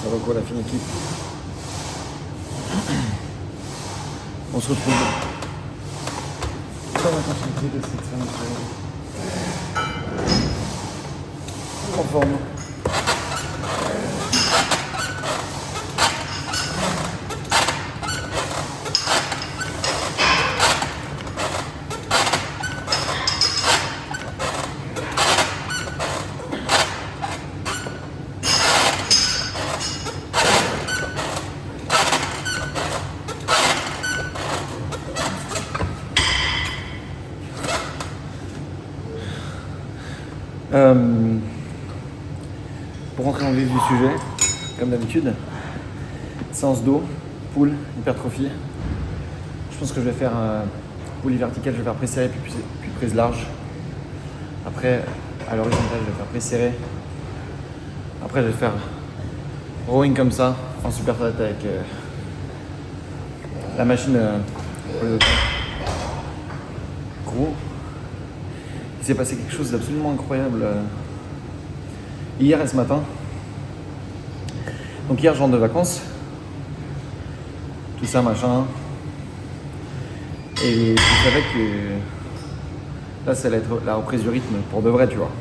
Ça va quoi la fine équipe? On se retrouve dans la continuité de cette fin de journée. En forme. Pour rentrer dans le vif du sujet, comme d'habitude, séance dos, pull, hypertrophie. Je pense que je vais faire un pull vertical, je vais faire press serré puis prise large. Après, à l'horizontale, je vais faire press serré. Après, je vais faire rowing comme ça, en super flat avec la machine pour les autres. Gros. Il s'est passé quelque chose d'absolument incroyable hier et ce matin. Donc hier je rentre de vacances, tout ça machin, et je savais que là ça allait être la reprise du rythme pour de vrai, tu vois.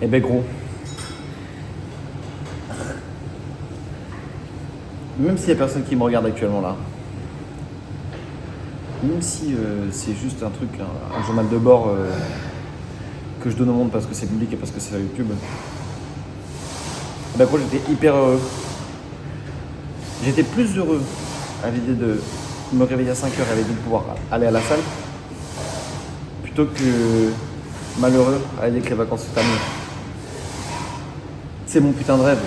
Et ben gros, même s'il y a personne qui me regarde actuellement là, même si c'est juste un truc, un journal de bord que je donne au monde parce que c'est public et parce que c'est sur YouTube, ben gros, j'étais hyper heureux. J'étais plus heureux à l'idée de me réveiller à 5h et à l'idée de pouvoir aller à la salle plutôt que malheureux à l'idée que les vacances se terminent. C'est mon putain de rêve.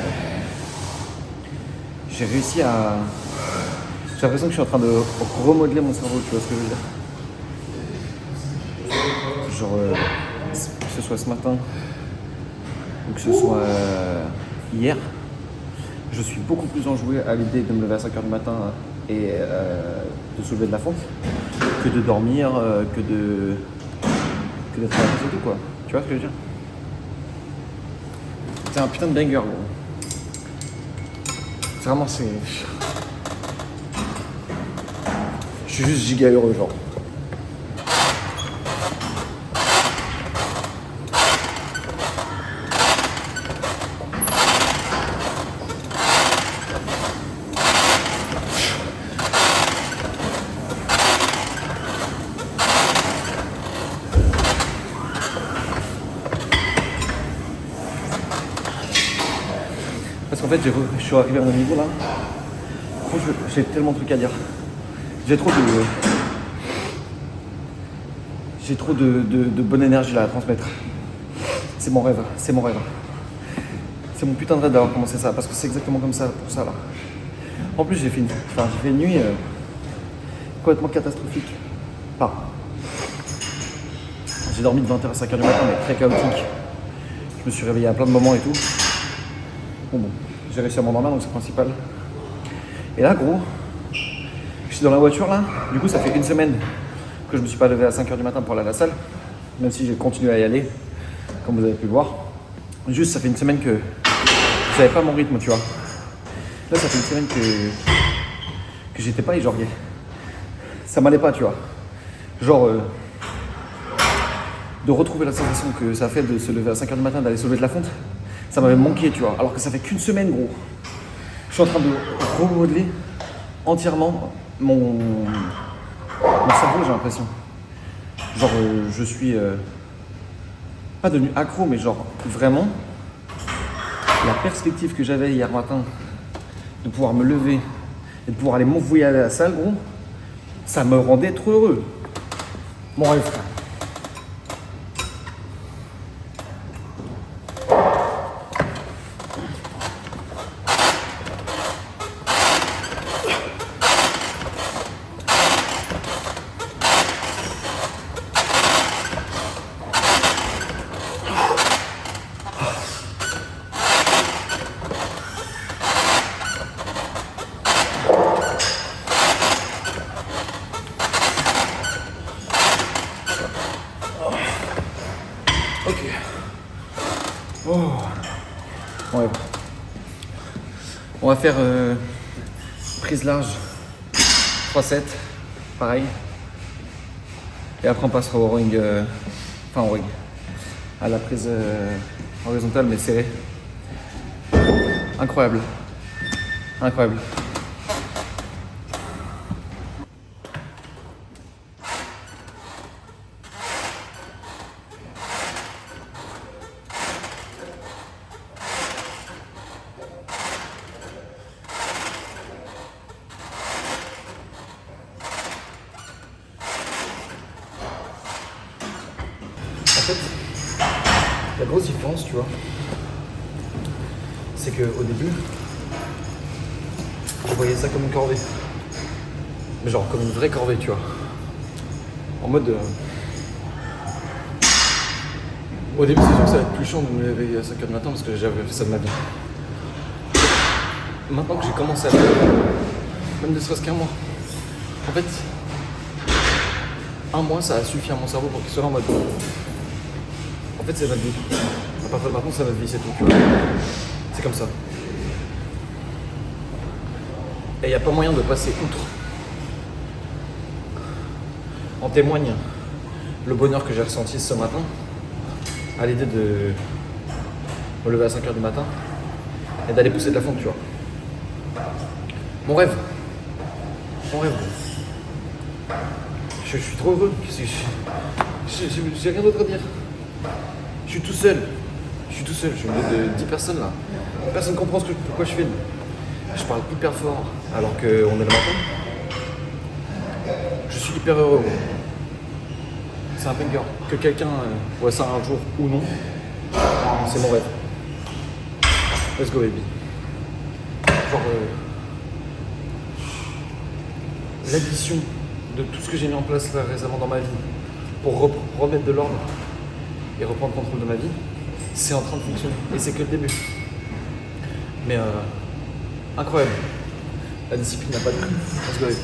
J'ai réussi à... J'ai l'impression que je suis en train de remodeler mon cerveau, tu vois ce que je veux dire? Genre, que ce soit ce matin ou que ce soit hier, je suis beaucoup plus enjoué à l'idée de me lever à 5h du matin et de soulever de la fonte que de dormir, que d'être à la et tout, quoi. Tu vois ce que je veux dire? C'est un putain de banger, gros. Vraiment, c'est... Je suis juste giga heureux, genre. Parce qu'en fait, je suis arrivé à un niveau là. J'ai tellement de trucs à dire. J'ai trop de bonne énergie là à transmettre. C'est mon rêve, c'est mon rêve. C'est mon putain de rêve d'avoir commencé ça, parce que c'est exactement comme ça, pour ça là. En plus, j'ai fait une nuit complètement catastrophique. Enfin, j'ai dormi de 20h à 5h du matin, mais très chaotique. Je me suis réveillé à plein de moments et tout. Bon, j'ai réussi à m'endormir, donc c'est le principal. Et là, gros, je suis dans la voiture là. Du coup, ça fait une semaine que je me suis pas levé à 5h du matin pour aller à la salle, même si j'ai continué à y aller, comme vous avez pu le voir. Juste, ça fait une semaine que je savais pas mon rythme, tu vois. Là, ça fait une semaine que j'étais pas genre, ça m'allait pas, tu vois. Genre, de retrouver la sensation que ça fait de se lever à 5h du matin, d'aller soulever de la fonte, ça m'avait manqué, tu vois. Alors que ça fait qu'une semaine, gros. Je suis en train de remodeler entièrement mon cerveau, j'ai l'impression. Genre, je suis pas devenu accro, mais genre, vraiment, la perspective que j'avais hier matin de pouvoir me lever et de pouvoir aller m'envoyer à la salle, gros, ça me rendait trop heureux. Mon rêve, frère. Oh. Ouais. On va faire prise large, 3 sets, pareil. Et après on passera au rowing, enfin au rowing, à la prise horizontale mais serrée. Incroyable, incroyable. En fait, la grosse différence, tu vois, c'est qu'au début, je voyais ça comme une corvée. Mais genre comme une vraie corvée, tu vois. En mode... Au début, c'est sûr que ça va être plus chiant de me lever à 5h du matin parce que j'ai jamais fait ça de ma vie. Maintenant que j'ai commencé à le faire, même ne serait-ce qu'un mois, en fait, un mois, ça a suffi à mon cerveau pour qu'il soit en mode... En fait, c'est notre vie. À partir de maintenant, c'est notre vie, c'est tout, tu vois. C'est comme ça. Et il n'y a pas moyen de passer outre. En témoigne le bonheur que j'ai ressenti ce matin à l'idée de me lever à 5h du matin et d'aller pousser de la fonte, tu vois. Mon rêve. Mon rêve. Je suis trop heureux. J'ai rien d'autre à dire. Je suis tout seul. Je suis tout seul. Je suis au milieu de 10 personnes là. Personne ne comprend pourquoi je filme. Je parle hyper fort alors qu'on est le matin. Je suis hyper heureux. C'est un banger. Que quelqu'un voit ça un jour ou non, c'est mon rêve. Let's go baby. Genre l'addition de tout ce que j'ai mis en place là récemment dans ma vie pour remettre de l'ordre et reprendre contrôle de ma vie, c'est en train de fonctionner. Et c'est que le début. Mais incroyable. La discipline n'a pas de prix. Let's go baby.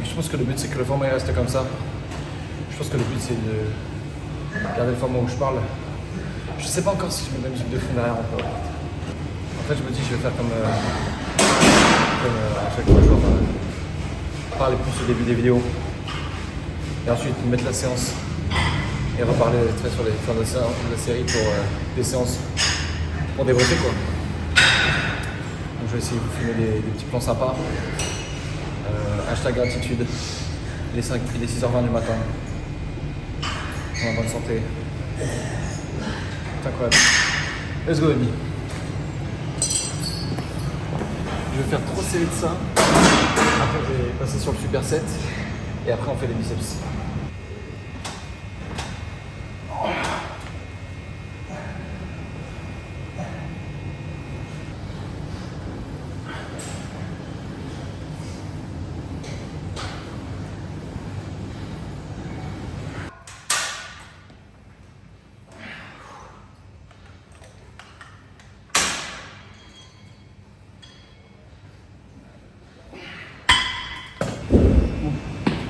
Je pense que le but c'est que le format reste comme ça. Je pense que le but c'est de garder le format où je parle. Je sais pas encore si je mets la musique de fond derrière encore. En fait je me dis je vais faire comme à chaque fois je vais parler plus au début des vidéos. Et ensuite mettre la séance et reparler très sur les fins de la série pour des séances pour débriefer quoi. Donc je vais essayer de vous filmer des petits plans sympas. Hashtag gratitude, il est 6h20 du matin, on est en bonne santé, c'est incroyable. Let's go baby. Je vais faire 3 séries de ça, après je vais passer sur le superset et après on fait les biceps.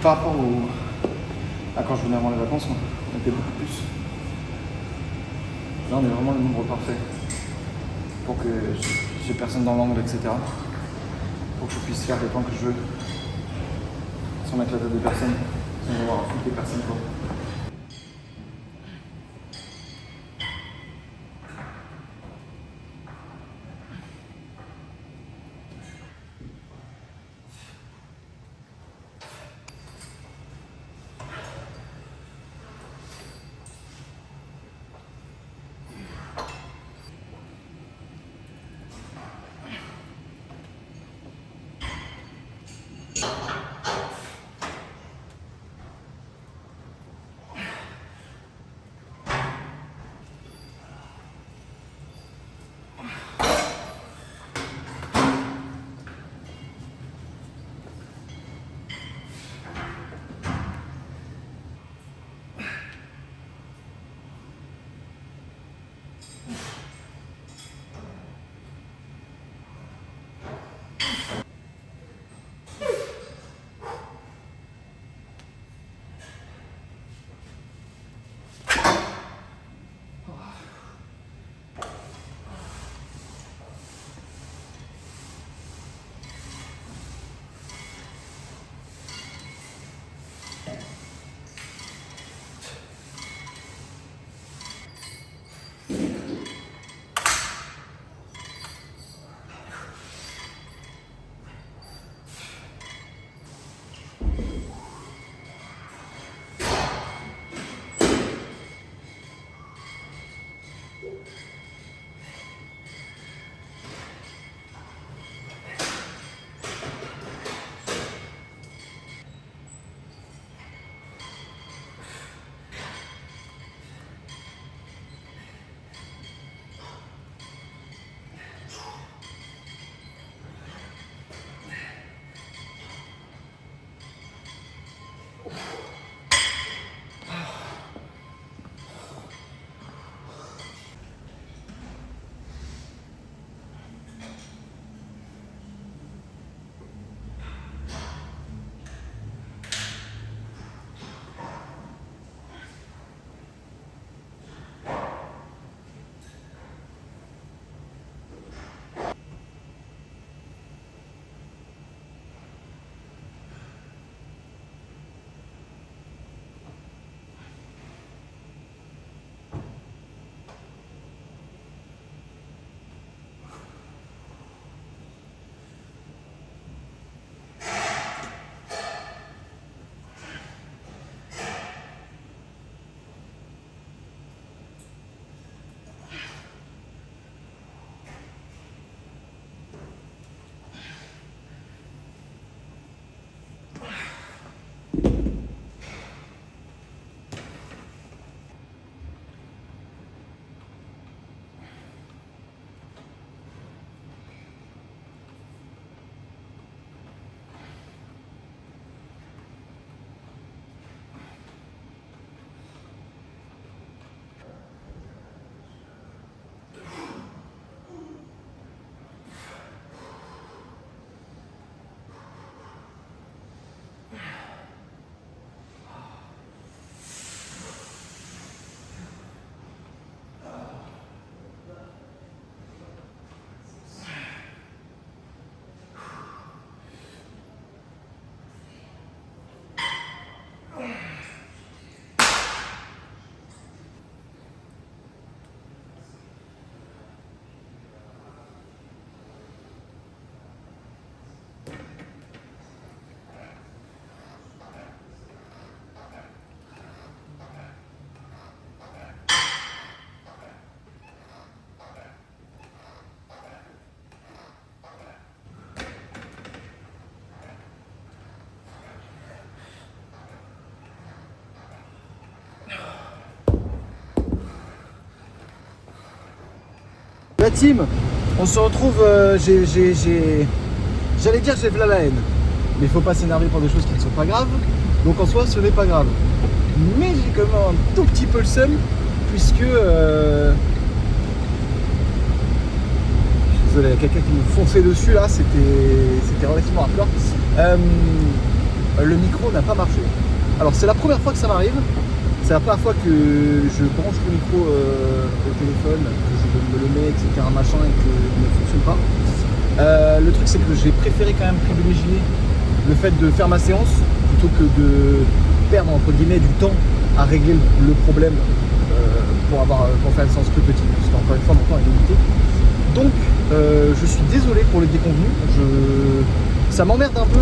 Par rapport à quand je venais avant les vacances, on était beaucoup plus. Là, on est vraiment le nombre parfait pour que j'ai personne dans l'angle, etc. Pour que je puisse faire les plans que je veux sans mettre la tête de personne, sans avoir à foutre des personnes. Quoi. la team, on se retrouve, j'allais dire j'ai v'là la haine, mais il faut pas s'énerver pour des choses qui ne sont pas graves, donc en soi ce n'est pas grave. Mais j'ai quand même un tout petit peu le seum, puisque, désolé, il y a quelqu'un qui me fonçait dessus là, c'était relativement hardcore. Le micro n'a pas marché. Alors c'est la première fois que ça m'arrive. C'est la première fois que je branche le micro au téléphone, que je me le mets, etc. machin, et qu'il ne fonctionne pas. Le truc c'est que j'ai préféré quand même privilégier le fait de faire ma séance plutôt que de perdre entre guillemets du temps à régler le problème pour faire une séance plus petite, parce qu'encore une fois mon temps est limité. Donc je suis désolé pour le déconvenu, ça m'emmerde un peu,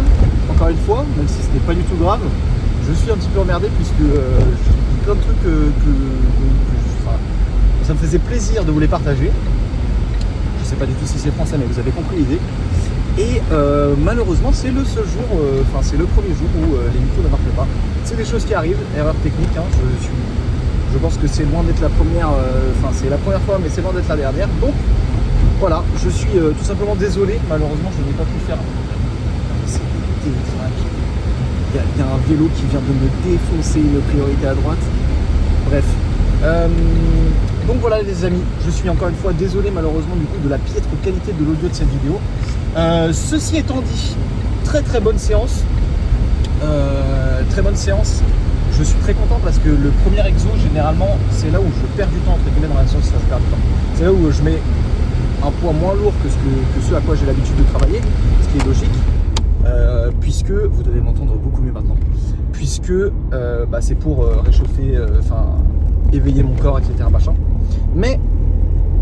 encore une fois, même si ce n'est pas du tout grave. Je suis un petit peu emmerdé puisque je dis plein de trucs ça me faisait plaisir de vous les partager. Je sais pas du tout si c'est français, mais vous avez compris l'idée. Et malheureusement, c'est le seul jour, c'est le premier jour où les micros ne marchaient pas. C'est des choses qui arrivent, erreur technique. Hein, je pense que c'est loin d'être la première, c'est la première fois, mais c'est loin d'être la dernière. Donc voilà, je suis tout simplement désolé. Malheureusement, je n'ai pas pu faire. C'est détraqué. Il y a un vélo qui vient de me défoncer une priorité à droite. Bref. Donc voilà les amis, je suis encore une fois désolé malheureusement du coup de la piètre qualité de l'audio de cette vidéo. Ceci étant dit, très bonne séance. Très bonne séance. Je suis très content parce que le premier exo, généralement, c'est là où je perds du temps, entre guillemets, dans la séance, je perds du temps. C'est là où je mets un poids moins lourd que ce à quoi j'ai l'habitude de travailler, ce qui est logique. Puisque vous devez m'entendre beaucoup mieux maintenant, puisque c'est pour réchauffer, éveiller mon corps, etc. machin. Mais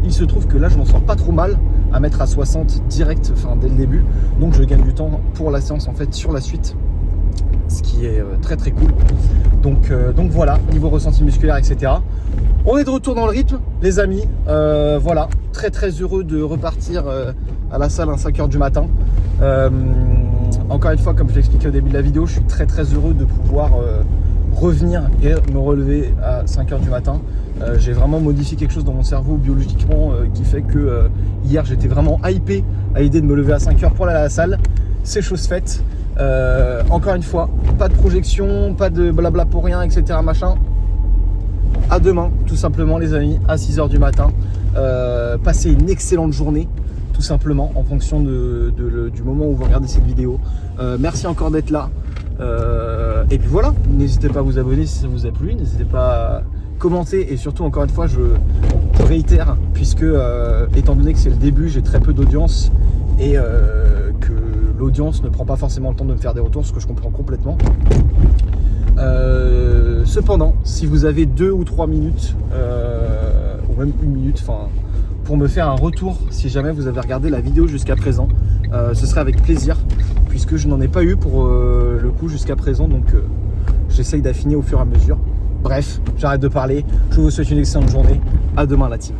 il se trouve que là je m'en sors pas trop mal à mettre à 60 direct, dès le début, donc je gagne du temps pour la séance en fait sur la suite, ce qui est très cool. Donc voilà, niveau ressenti musculaire, etc. On est de retour dans le rythme les amis, voilà, très heureux de repartir à la salle à 5h du matin. Encore une fois, comme je l'ai expliqué au début de la vidéo, je suis très heureux de pouvoir revenir et me relever à 5h du matin. J'ai vraiment modifié quelque chose dans mon cerveau biologiquement qui fait que hier j'étais vraiment hypé à l'idée de me lever à 5h pour aller à la salle. C'est chose faite. Encore une fois, pas de projection, pas de blabla pour rien, etc. machin. À demain, tout simplement les amis, à 6h du matin. Passez une excellente journée. Tout simplement en fonction du moment où vous regardez cette vidéo. Merci encore d'être là. Et puis voilà, n'hésitez pas à vous abonner si ça vous a plu, n'hésitez pas à commenter et surtout encore une fois je réitère, puisque étant donné que c'est le début, j'ai très peu d'audience et que l'audience ne prend pas forcément le temps de me faire des retours, ce que je comprends complètement. Cependant, si vous avez 2 ou 3 minutes ou même 1 minute, pour me faire un retour, si jamais vous avez regardé la vidéo jusqu'à présent, ce serait avec plaisir, puisque je n'en ai pas eu pour le coup jusqu'à présent, donc j'essaye d'affiner au fur et à mesure. Bref, j'arrête de parler, je vous souhaite une excellente journée, à demain la team.